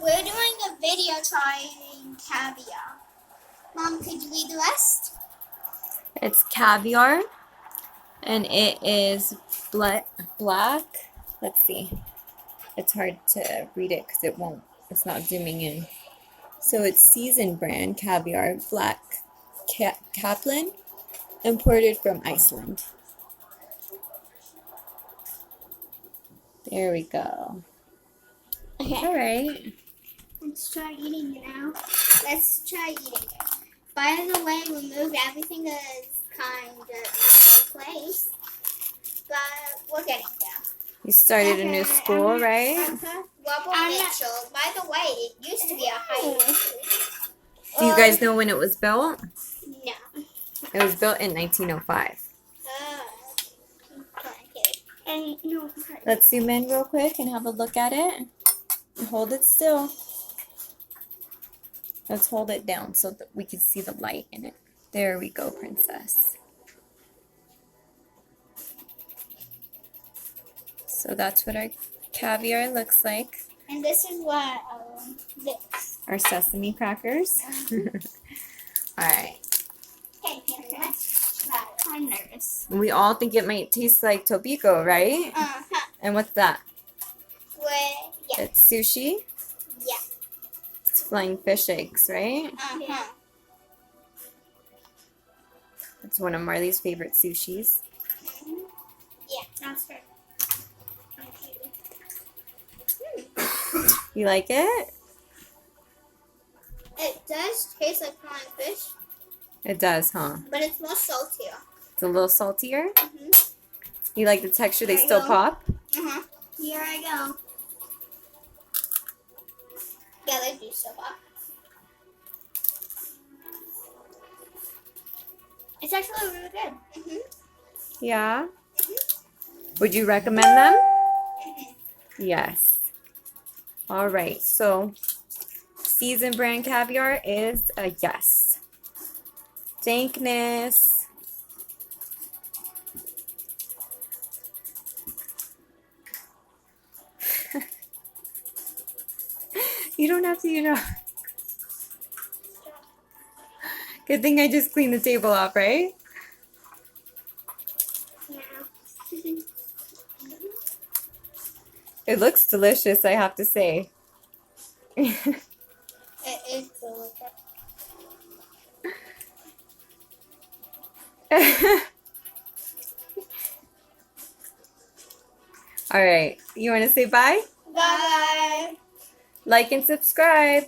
We're doing a video trying caviar. Mom, could you read the rest? It's caviar, and it is black. Let's see. It's hard to read it because it's not zooming in. So it's seasoned brand caviar, black Kaplan, imported from Iceland. There we go. Okay. All right. Let's try eating it now. Let's try eating it. By the way, we moved everything is kind of in place, but we're getting there. You started a new school, right? Rubber Mitchell. By the way, it used to be a high school. Do you guys know when it was built? No. It was built in 1905. Let's zoom in real quick and have a look at it. Hold it still. Let's hold it down so that we can see the light in it. There we go, princess. So that's what our caviar looks like. And this is what this. Our sesame crackers. Alright. Okay, let's try it. I'm nervous. We all think it might taste like tobiko, right? Uh-huh. And what's that? Yeah. It's sushi? Yeah. It's flying fish eggs, right? Uh-huh. It's one of Marley's favorite sushis. Yeah, that's good. You like it? It does taste like flying fish, It does, huh? but it's more saltier. It's a little saltier. Mm-hmm. You like the texture? They There you still go. pop? Uh-huh. Here I go. Yeah, they do still pop. It's actually really good. Mm-hmm. Yeah. Would you recommend them? Mm-hmm. Yes. All right. So, seasoned brand caviar is a yes. Dankness. You don't have to, Good thing I just cleaned the table off, right? Yeah. It looks delicious, I have to say. It is delicious. All right. You want to say bye? Bye. Like and subscribe.